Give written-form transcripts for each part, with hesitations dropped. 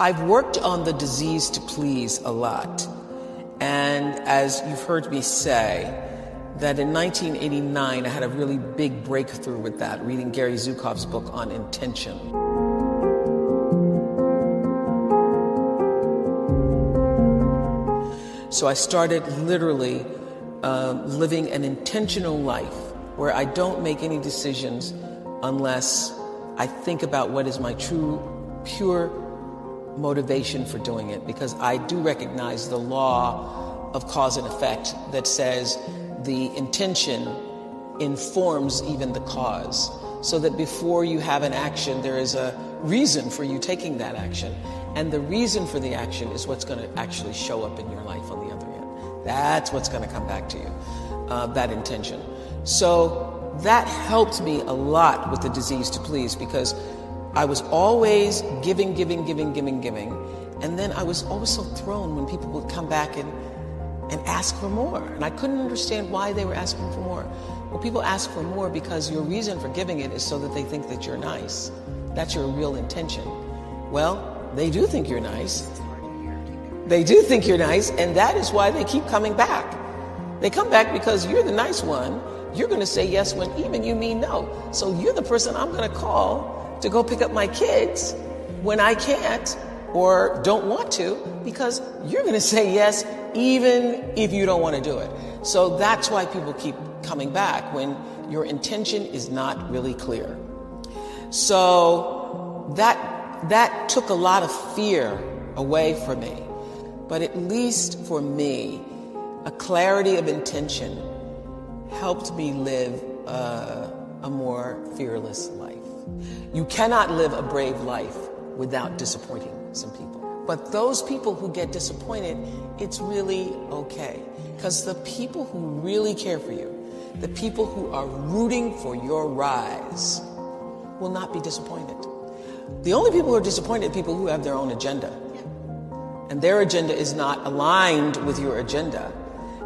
I've worked on the disease to please a lot. And as you've heard me say, that in 1989, I had a really big breakthrough with that, reading Gary Zukav's book on intention. So I started literally living an intentional life where I don't make any decisions unless I think about what is my true, pure motivation for doing it, because I do recognize the law of cause and effect that says the intention informs even the cause, so that before you have an action, there is a reason for you taking that action. And the reason for the action is what's going to actually show up in your life on the other end. That's what's going to come back to you, that intention. So that helped me a lot with the disease to please, because I was always giving. And then I was always so thrown when people would come back and ask for more. And I couldn't understand why they were asking for more. Well, people ask for more because your reason for giving it is so that they think that you're nice. That's your real intention. Well, they do think you're nice. They do think you're nice, and that is why they keep coming back. They come back because you're the nice one. You're going to say yes when even you mean no. So you're the person I'm going to call to go pick up my kids when I can't or don't want to, because you're going to say yes even if you don't want to do it. So that's why people keep coming back, when your intention is not really clear. So that took a lot of fear away from me. But at least for me, a clarity of intention helped me live a more fearless life. You cannot live a brave life without disappointing some people. But those people who get disappointed, it's really okay. Because the people who really care for you, the people who are rooting for your rise, will not be disappointed. The only people who are disappointed are people who have their own agenda. And their agenda is not aligned with your agenda.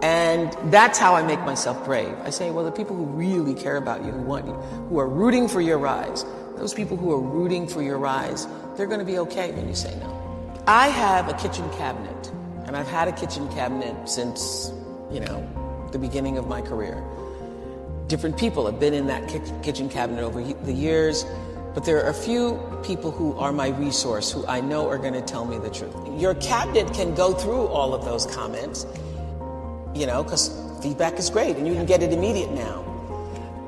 And that's how I make myself brave. I say, well, the people who really care about you, who want you, who are rooting for your rise, those people who are rooting for your rise, they're going to be okay when you say no. I have a kitchen cabinet, and I've had a kitchen cabinet since, the beginning of my career. Different people have been in that kitchen cabinet over the years, but there are a few people who are my resource, who I know are going to tell me the truth. Your cabinet can go through all of those comments, because feedback is great, and you can get it immediate now.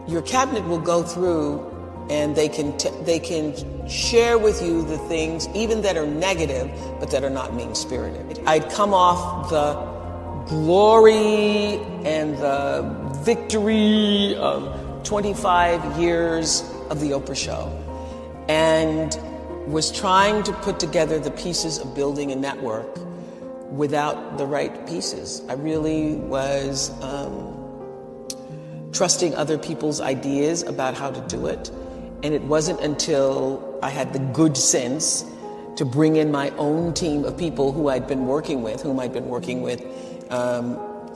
Your cabinet will go through, and they can share with you the things, even that are negative, but that are not mean-spirited. I'd come off the glory and the victory of 25 years of the Oprah show, and was trying to put together the pieces of building a network without the right pieces. I really was trusting other people's ideas about how to do it. And it wasn't until I had the good sense to bring in my own team of people whom I'd been working with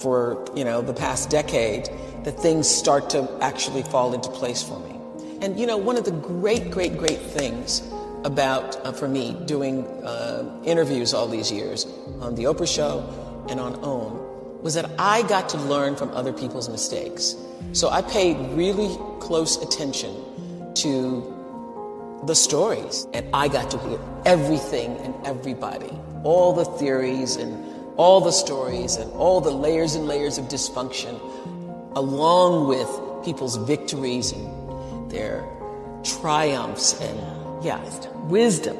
for the past decade, that things start to actually fall into place for me. And one of the great things about, for me, doing interviews all these years on the Oprah show and on OWN, was that I got to learn from other people's mistakes. So I paid really close attention to the stories, and I got to hear everything and everybody, all the theories and all the stories and all the layers and layers of dysfunction, along with people's victories and their triumphs and wisdom.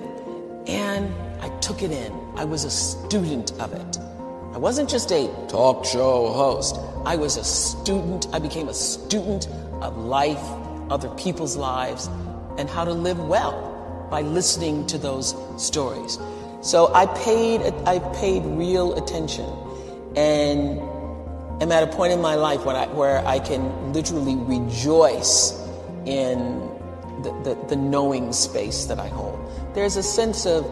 And I took it in. I was a student of it. I wasn't just a talk show host. I was a student. I became a student of life, other people's lives, and how to live well by listening to those stories. So I paid real attention, and am at a point in my life where I can literally rejoice in the knowing space that I hold. There's a sense of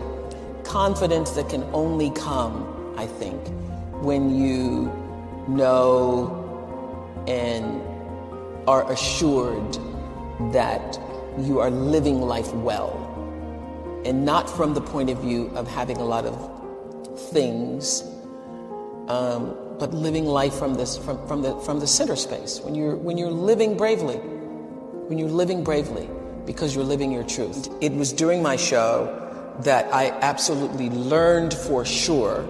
confidence that can only come, I think, when you know and are assured that you are living life well. and not from the point of view of having a lot of things, but living life from the center space. When you're living bravely, because you're living your truth. It was during my show that I absolutely learned for sure,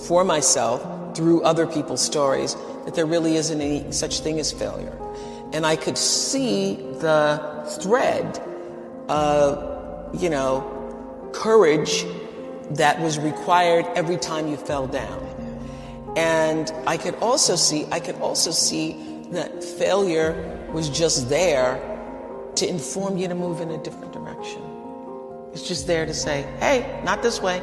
for myself, through other people's stories, that there really isn't any such thing as failure. And I could see the thread of, courage that was required every time you fell down. And I could also see that failure was just there to inform you to move in a different direction. It's just there to say, hey, not this way.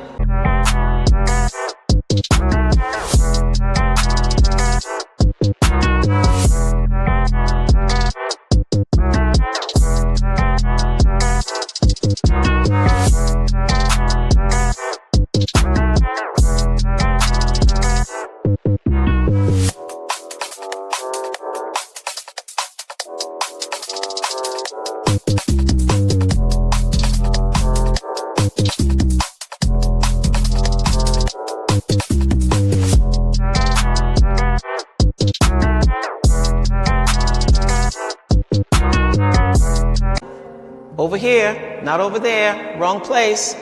Over here, not over there, wrong place.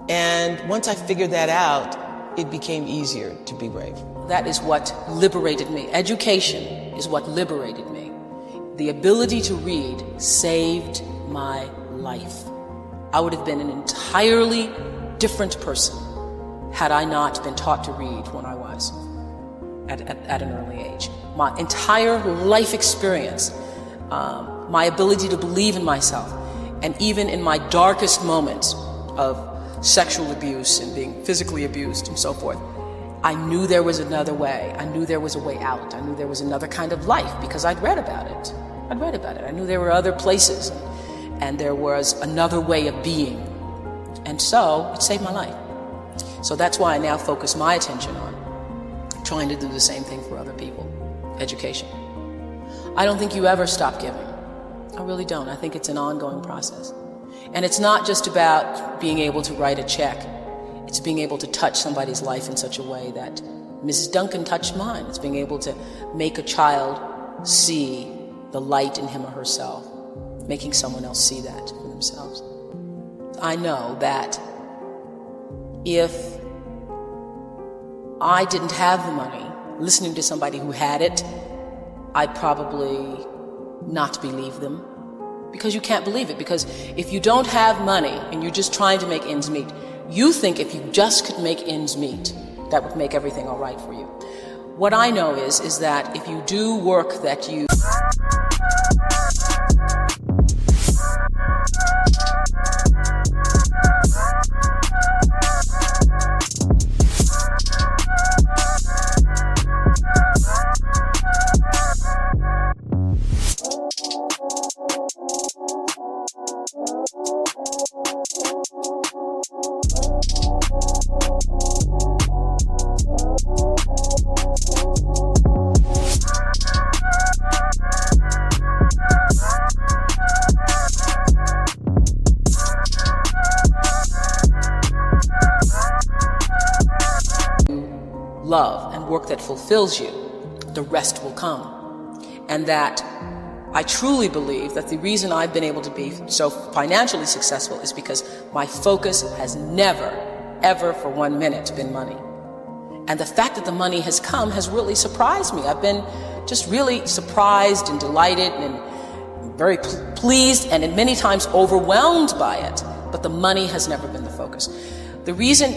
And once I figured that out, it became easier to be brave. That is what liberated me. Education is what liberated me. The ability to read saved my life. I would have been an entirely different person had I not been taught to read when I was at an early age. My entire life experience, my ability to believe in myself, and even in my darkest moments of sexual abuse and being physically abused and so forth, I knew there was another way. I knew there was a way out. I knew there was another kind of life because I'd read about it. I knew there were other places and there was another way of being. And so it saved my life. So that's why I now focus my attention on trying to do the same thing for other people. Education. I don't think you ever stop giving. I really don't. I think it's an ongoing process. And it's not just about being able to write a check. It's being able to touch somebody's life in such a way that Mrs. Duncan touched mine. It's being able to make a child see the light in him or herself, making someone else see that for themselves. I know that if I didn't have the money, listening to somebody who had it, I'd probably not believe them. Because you can't believe it. Because if you don't have money and you're just trying to make ends meet, you think if you just could make ends meet, that would make everything all right for you. What I know is that if you do work that you love and work that fulfills you, the rest will come. And that I truly believe that the reason I've been able to be so financially successful is because my focus has never, ever for 1 minute been money. And the fact that the money has come has really surprised me. I've been just really surprised and delighted and very pleased and many times overwhelmed by it. But the money has never been the focus. The reason,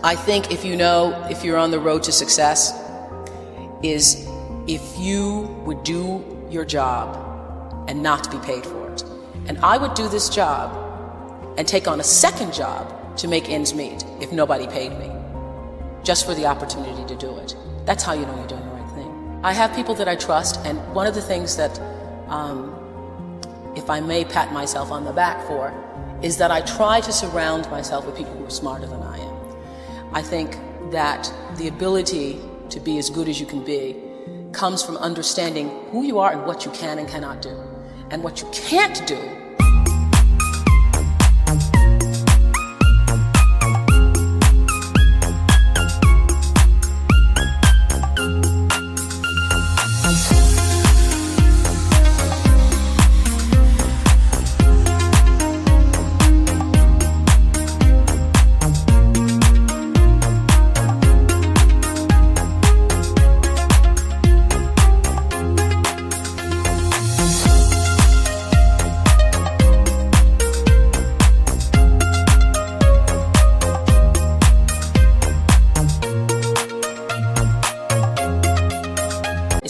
I think if you're on the road to success, is if you would do your job and not be paid for it. And I would do this job and take on a second job to make ends meet if nobody paid me, just for the opportunity to do it. That's how you know you're doing the right thing. I have people that I trust, and one of the things that, if I may pat myself on the back for, is that I try to surround myself with people who are smarter than I am. I think that the ability to be as good as you can be comes from understanding who you are and what you can and cannot do. And what you can't do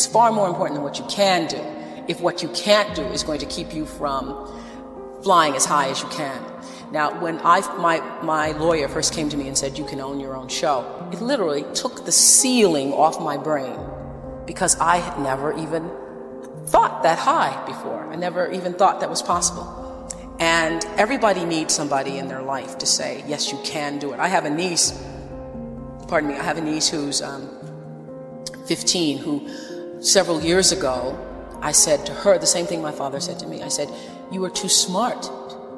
is far more important than what you can do, if what you can't do is going to keep you from flying as high as you can. Now, when my lawyer first came to me and said, you can own your own show, it literally took the ceiling off my brain, because I had never even thought that high before. I never even thought that was possible. And everybody needs somebody in their life to say, yes, you can do it. I have a niece who's 15, who several years ago, I said to her the same thing my father said to me. I said, you are too smart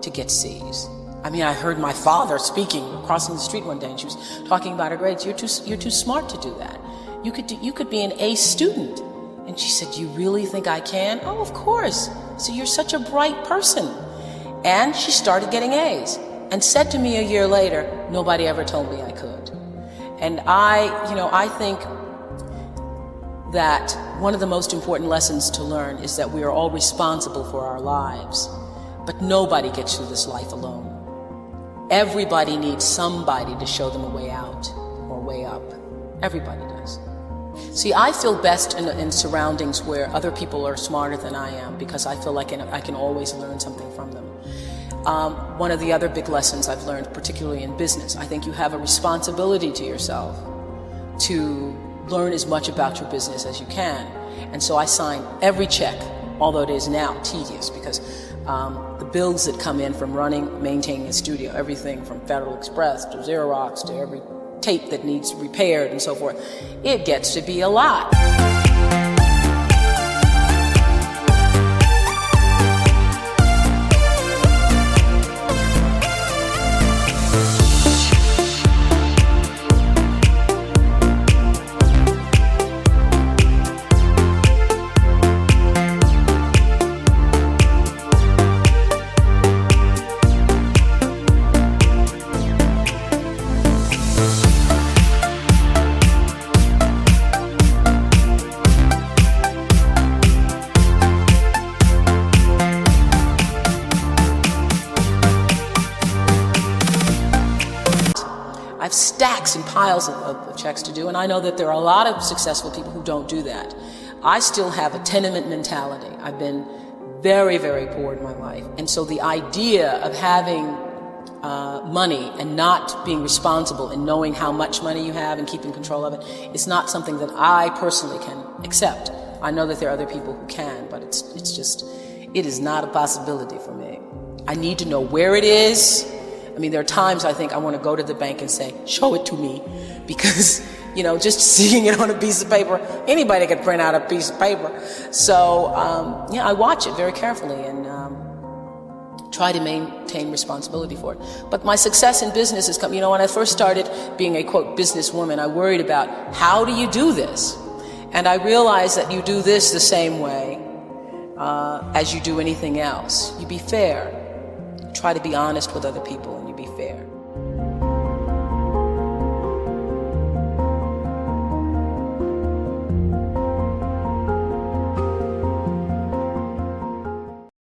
to get C's. I mean, I heard my father speaking, crossing the street one day, and she was talking about her grades. You're too smart to do that. You could be an A student. And she said, you really think I can? Oh, of course. So you're such a bright person. And she started getting A's and said to me a year later, nobody ever told me I could. And I think that one of the most important lessons to learn is that we are all responsible for our lives, but nobody gets through this life alone. Everybody needs somebody to show them a way out or way up. Everybody does. See, I feel best in surroundings where other people are smarter than I am, because I feel like I can always learn something from them. One of the other big lessons I've learned, particularly in business, I think you have a responsibility to yourself to learn as much about your business as you can. And so I sign every check, although it is now tedious, because the bills that come in from maintaining a studio, everything from Federal Express to Xerox to every tape that needs repaired and so forth, it gets to be a lot. I have stacks and piles of checks to do, and I know that there are a lot of successful people who don't do that. I still have a tenement mentality. I've been very, very poor in my life, and so the idea of having money and not being responsible and knowing how much money you have and keeping control of it is not something that I personally can accept. I know that there are other people who can, but it is not a possibility for me. I need to know where it is. I mean, there are times I think I want to go to the bank and say, show it to me, because, just seeing it on a piece of paper, anybody could print out a piece of paper. So, I watch it very carefully and try to maintain responsibility for it. But my success in business has come, when I first started being a, quote, businesswoman, I worried about, how do you do this? And I realized that you do this the same way as you do anything else. You be fair. Try to be honest with other people.